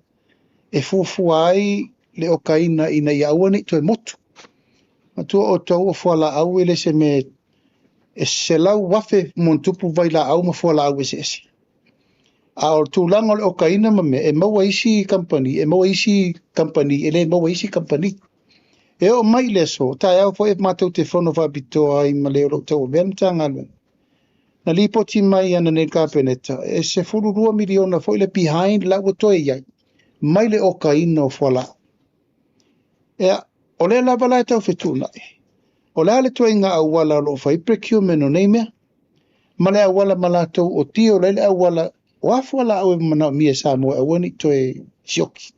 e fufua ai le okaina ina i awane to e motu. Ma tua o tau o fuala au ele se me e se lau wafe montupu vai la au ma fuala au e se esi. A o tūlanga o le okaina ma me e maua isi company, ele maua isi company. E o mai le so, tai au fo e matau te whono whabito ai ma leo lo tau ben tanga luen. Na lipo ti mai ana ne kapeneta, e se fururua miliona fo ile behind la o toi iai. Mai le okaina o fuala. E o le lava lai tau whetuna e. O le ale toi ngā awala lo fai procurement o nei mea. Ma le awala malatou o tio le awala wafuala au e mana mia sa mo e wani toi sioki.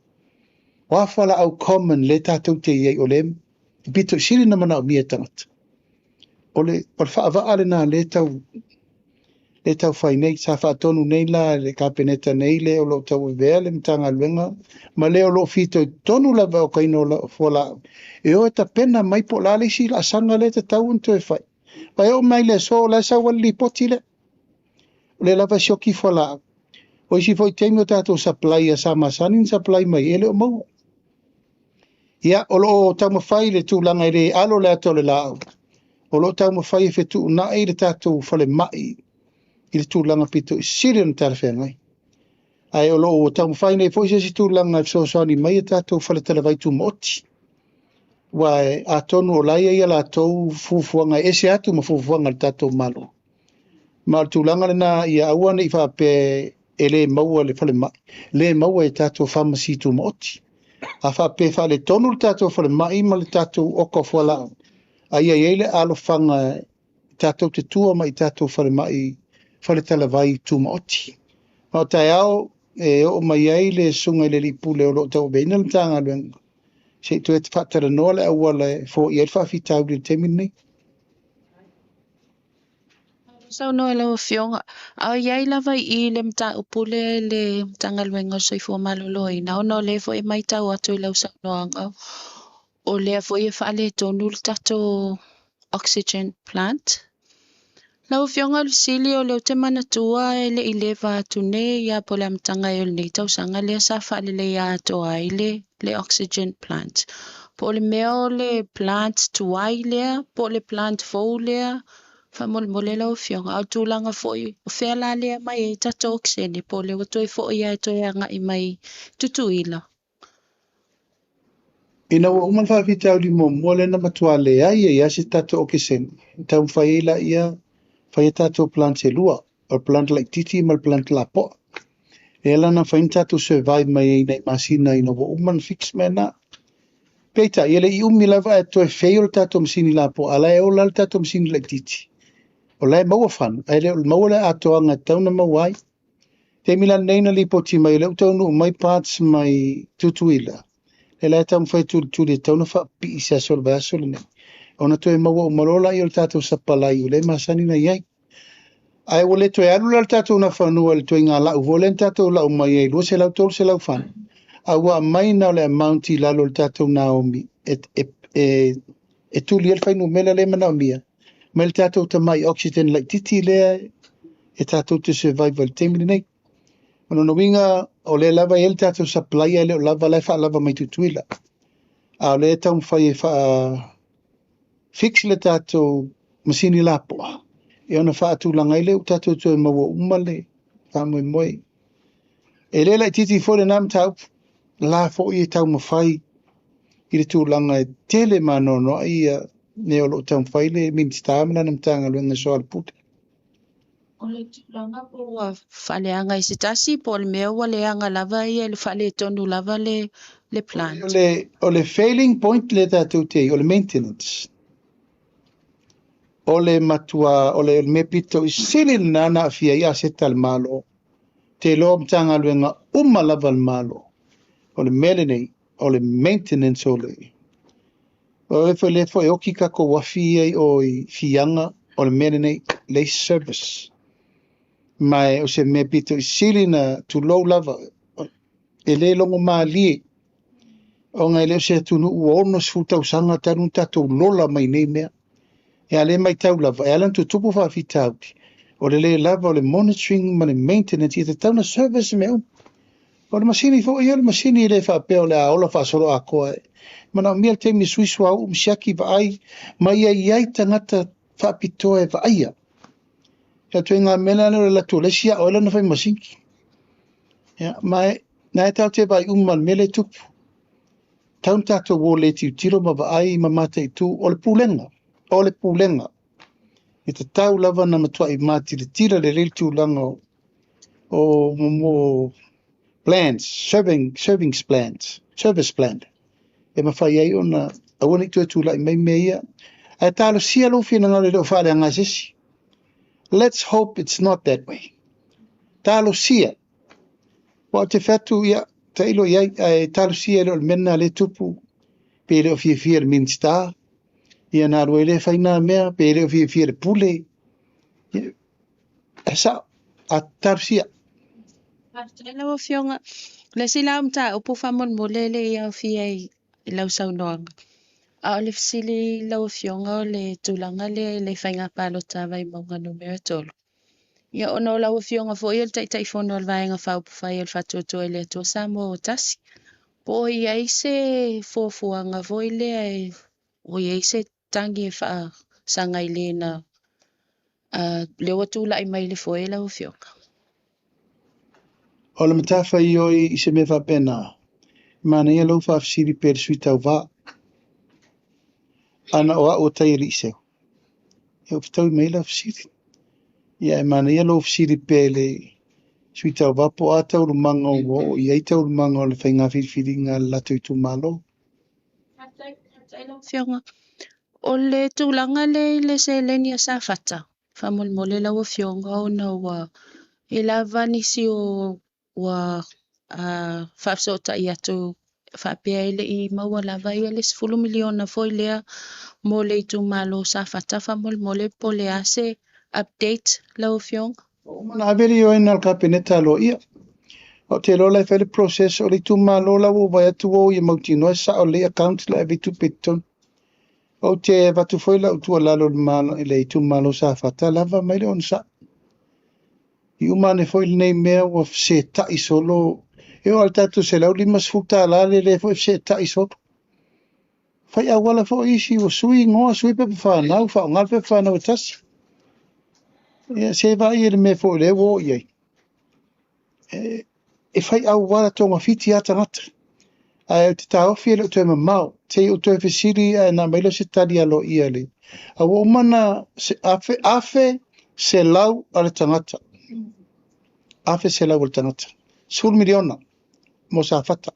Wafuala au common le tātou te iei o le bito siri na mana mia tangata. O le whaava ale nā le tau whai nei, sa whaatonu nei la, le kapeneta nei le o lo tau vea le mtanga luenga, ma le o lo fito tonu la vau kaino la fola. E o ta pena mai po la le si la sanga le te tau unto e whai. Pai o mai le so la sa wali poti le. Le lava sioki fola. O isi foi teimio tato supply a sa masanin supply mai ele o mau. Ia o lo tau mawhai le tūlanga i re alo le ato le lao. O lo tau mawhai e whetu na e le tato whale mai. I le tūlanga pito i siri na tala whengai. Ai o lo tau mawhai nei fo si tūlanga so soani mai e tato whale tala vai tu moti. Wai a tonu o lai e la tau fufuanga e se atu ma fufuanga le tato malo. Ma le tūlanga le na ia awana i whape e le maua le whale mai. Le maua e tato whamasi tu moti. A whape whale tonu le tato whale mai ma le tato oko whala. Ai ai ele alo whanga tato te tua mai tato whale mai whale tala vai tu maoti. Ma tai au e o mai ai le sunga i le lipu le o lo tau beina le tanga luenga. Se tu e te whatara noa le aua le fo i e whawhitau le temin nei. Sau no ela fionga. A iai lava I le mta upule le mtanga luenga soifua maloloi. Na ono le fo e mai tau atu I lau sau noanga. O le fo e whaale tonu le tato oxygen plant. Lau fionga lusili o leo te manatua e le ileva atu ne ia po le mtanga e o nei tau sanga le sa whaale le ia ato ai le oxygen plant. Po le meo le plant tuai lea, po le plant fou lea, whamole lau fionga. Au tūlanga foi, o whea lea mai e tato oxene, po le watoi foi ia e toi anga I mai tutuila. Ina wa uman whawhitau li mo le na matua le ai e ia se tato okisen. Tau whaela ia whai tato plant se lua, o plant like titi mal plant la po. E la na whain tato survive mai e nei masina ina wa uman fix mena. Peita, ele I umi lava e toi wheo le tato msini la po, ala e o la le tato msini like titi. O lai maua whanu, e le maua le atoanga tauna mawai. Te mila neina li poti mai, leu taunu mai parts mai tutuila. E lai tamu whai tuli tauna wha pi I se sol vaso le nei. Ona toi maua umalola I o le tato sapalai, o le masani na iai. Ai o le toi alula le tato na whanua, le toi ngā lau, le tato lau mai ei, lua se lau tolu se lau whanu. Awa mai na le amounti lalo le tato Naomi, e tuli el whainu mela le mana o mia. Ma le tato ta mai oxygen like titi lea, e tato te survival temini nei. Ono no winga o le lava el tato supply ele o lava lai wha lava mai tutuila. A le tau whai wha fix le tato masini lapoa. E ona wha atu langa ele o tato tu e maua umale, wha moe moe. E le lai titi fore nam tau, la fo I tau mawhai I le tūlanga e tele manono ai ne o lo tau mwhai le minstamana na mtanga luenga so al pute. O le tūlanga po whaleanga I se tasi po le mea waleanga lava I le whale tonu lava le plant. O le failing point le tātou te, o le maintenance. ole matua ole me pito I sili nana fia ia setal malo te lo mtanga luenga lava malo ole melenei ole maintenance ole o fe le fo oki ka ko wafi ai o fianga ole melenei le service mai o se me pito I sili na tu low lava ele longo mali o ngai le se tunu o no sfuta usanga tanu tato lola mai nei mea e ale mai tau lava e alan tu tupu fa fitauti o le lava o le monitoring ma le maintenance I te tauna service me o le masini fo ia le masini le fa pe o le aola fa solo a koa mana mia te mi suisua o msiaki va ai mai ai tangata fa pitoe va aia ya tu nga mena le la tu le sia o le na fa masinki ya mai na tau te vai umman mele tupu taun tato wo le tiro ma va ai ma mate tu o le pulenga I te tau lava na matua I mati le tira le rei tūlanga o mo plans, service plan. E mawhai ai ona awana I tūla I mai meia. A talo sia lo fina ngale o whare anga sesi. Let's hope it's not that way. Talo sia. Wa te whatu ia, ta ilo iai, talo sia lo mena le tupu. Pere o fia minsta. Ia nā roi le whaina mea, pere o fia le pule. Esa, a tarsia. Te lau fionga, le sila mta upu whamon mo lele I au fia I lau saunoanga. A o le fisili lau fionga o le tūlanga le whainga palo tawa I maunga numero tolu. Ia ono lau fionga fo I o tai fono al vaenga whaupu whai o le whatuatua I le atua samo o tasi. Po I aise fuafuanga fo I le o I aise tangi e wha sanga I le na le watula I mai le fo lau fionga. O le matafa I oi I se me whapena. Mana ia lau whafsiri pere sui tau wā. Ana o a o tai riseo. E o fitau mai lau whafsiri. Ia mana ia lau whafsiri pere sui tau wā po a tau rumanga o I ai tau rumanga o le whainga whiwhiri ngā lato I tu malo. Fionga. O le tūlanga le se lenia sa fata. Whamol mo le lau fionga o na wa I lava nisi o wa whafsota I atu whapea ele I maua lava I le 10 miliona foi lea mo le tu malo sa fata whamol mo le po le ase update lau fionga. O mana averi o ina kapineta lo ia. O te lola whele process o le tu malo la o vai atu o I mautino sa o le account la evitu piton. O te vatu foi la utua lalo malo le tu malo sa fata lava mai le on sa. I umane foi nei mea o se tai solo e o altatu se lau limas futa le foi se tai solo fai awala fo isi o sui ngoa sui pe fa nau fa ngal pe fa no tas e se va ir me fo le wo ye e fai awala tonga fiti ata ata a te tau fiele o te mamau te o te fesiri na mailo se tali alo ia le a wo mana se afe se lau ale tangata afe se lau ale tangata 10 miliona mo sa fata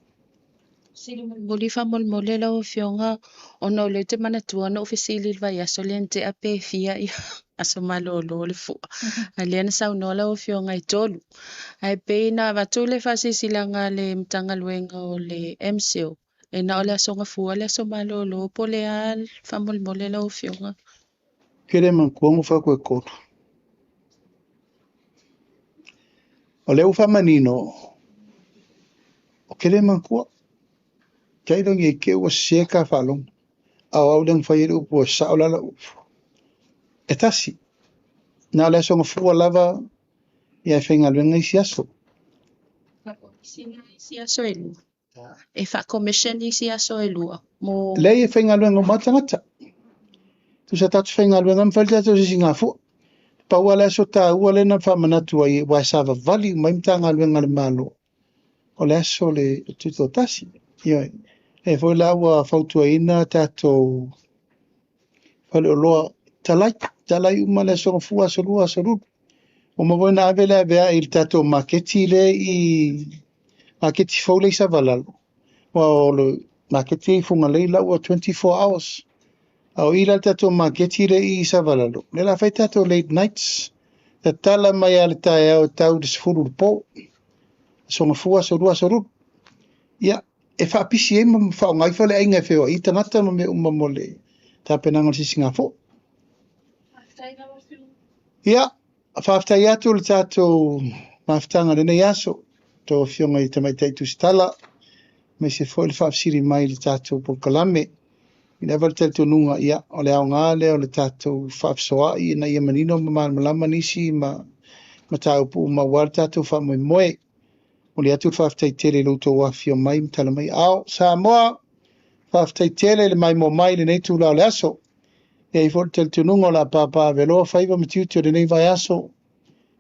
Muli whamol mo le lau fionga ono le te manatua no ofisili vai aso le te ape fia I aso malolo le fua. A le ana sau no lau fionga I tolu. Ai pe na watu le whasisilanga le mtanga luenga o le MCO. E na o le aso nga fua le aso malolo po le al whamol mo le lau fionga. Kere man kuongo whako e koto. O le ufa manino o kere man kua kai dong ye ke o seka falong au dang fai ru po sa la etasi na le so fu lava ya fenga lenga isiaso Isiaso elu. E fa commission isiaso elu. Mo le ye fenga lenga matangata tu sa tatu fenga lenga mfalta to singa fu pa wala so ta wala na fa manatu ai wa sa va vali mai mtanga lenga malo o le so le tuto tasi yo e foi la wa fautuaina tato fale o loa talai uma le so fua solua solu o mo bona avela vea il tato marketi le I marketi fole sa valalo o lo marketi funga le la 24 hours Au ila tatou maketi le I savalalo. Le la fai tatou late nights. Ta tala mai ale tae au tau de sefulu le po. Songa fua so rua so ru. Ia, e whaapisi e ma whaongai whale ainga e whewa. I tangata ma me umamole. Ta penanga si Singapore. Ia, whaaftai atu le tatou maafitanga le nei aso. Tō whionga I tamai teitu stala. Me se fo le whaafsiri mai le tatou po kalame. I never tell to nunga ia o le au ngale o le tatou whaafsoa I na ia manino ma malama nisi ma tau pu ma war tatou wha moe. O le atu whaaftai tele loto wafio mai mtala mai au. Samoa whaaftai tele le mai mo mai le nei tu lao le aso. E I fo tell to nunga la papa veloa whaiva matiuti o le nei vai aso.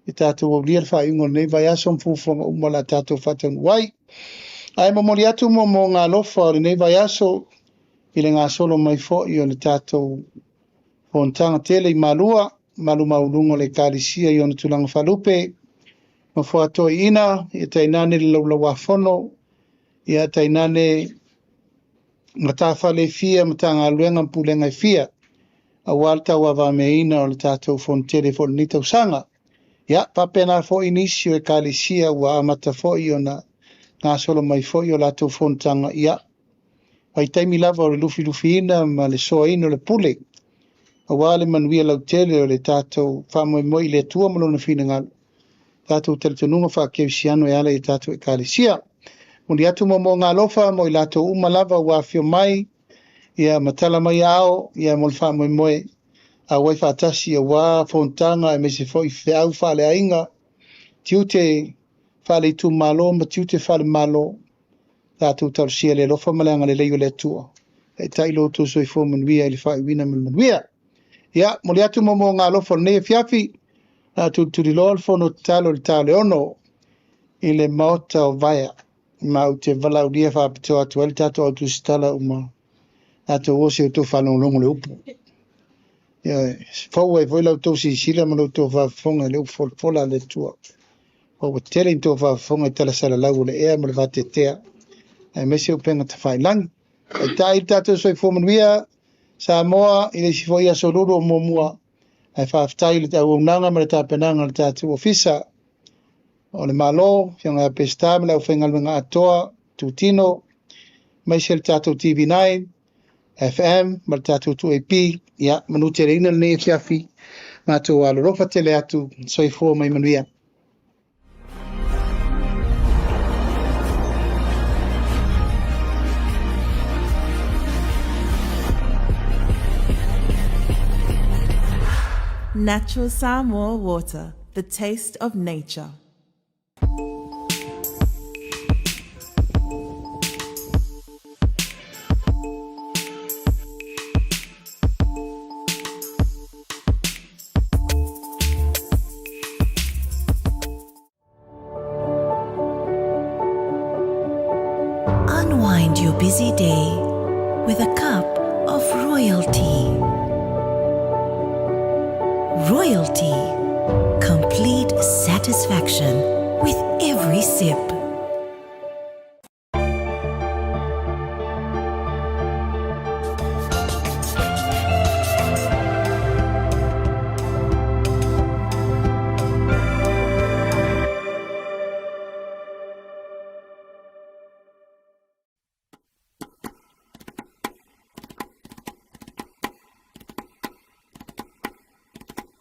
I tatou o lia wha ingo nei vai aso mfufonga umala tatou whatangu wai. Ai mamoli atu mo ngā lofa o le nei vai aso. I le ngā solo mai fo I o le tātou hontanga tele I malua, malu maulungo le kālisia I o na tulanga whalupe, ma fo atoi ina, I tainane le laula wafono, I tainane matawhale fia, matanga luenga mpulenga fia, a walta wa me ina o le tātou fontere fo le nita usanga. Ia, papena fo inisi o le kālisia wa amata fo I o na ngā solo mai fo I o lātou fontanga, ia, Ai taimi lava o le lufi ina ma le soa ina o le pule. A wale manuia lau tele o le tātou whamoe I le tua malona whina ngalu. Tātou teletonunga whakewisiano e ala I tātou e kālisia. Moni atu mo ngā lofa mo I lātou umalava wafio mai. Ia matala mai ao, ia mo le whamoe a wai whatasi a wā fontanga e mese fo I whiau whale ainga. Tiute whale tu malo, ma tiute whale malo. Tātou tausia le lofa malanga le leio le tua. E tailo to soi fo manuia I le whai wina manuia. Ia, mo le atu mo ngā lofa nei fiafi, tātou turi loa fono talo le tale ono, I le maota o vaia, mau te walau lia whapito atu, ele tātou atu stala uma, tātou ose o tō whanau longo le upu. Ia, fau e voi lau tō si sila ma lau tō whafonga le upu fola le tua. Fau e tere tō whafonga I tala sala lau le ea ma le vate tea. E mese o penga te whai langi. E tai tātou soi fōmanuia, Samoa, I le sifoia sororo o momua, e whaaftai le tau unanga ma le tāpenanga le tātou ofisa, o le malo, whianga pesta me lau whaingaluenga atoa, tutino, mai se le tātou TV9, FM, ma le tātou 2AP, ia, manu te reina le ne fiafi, mātou alo rofa tele atu, soi fō mai manuia. Natural Samoa water, the taste of nature. Unwind your busy day with a cup of royal tea. Royal tea, complete satisfaction with every sip.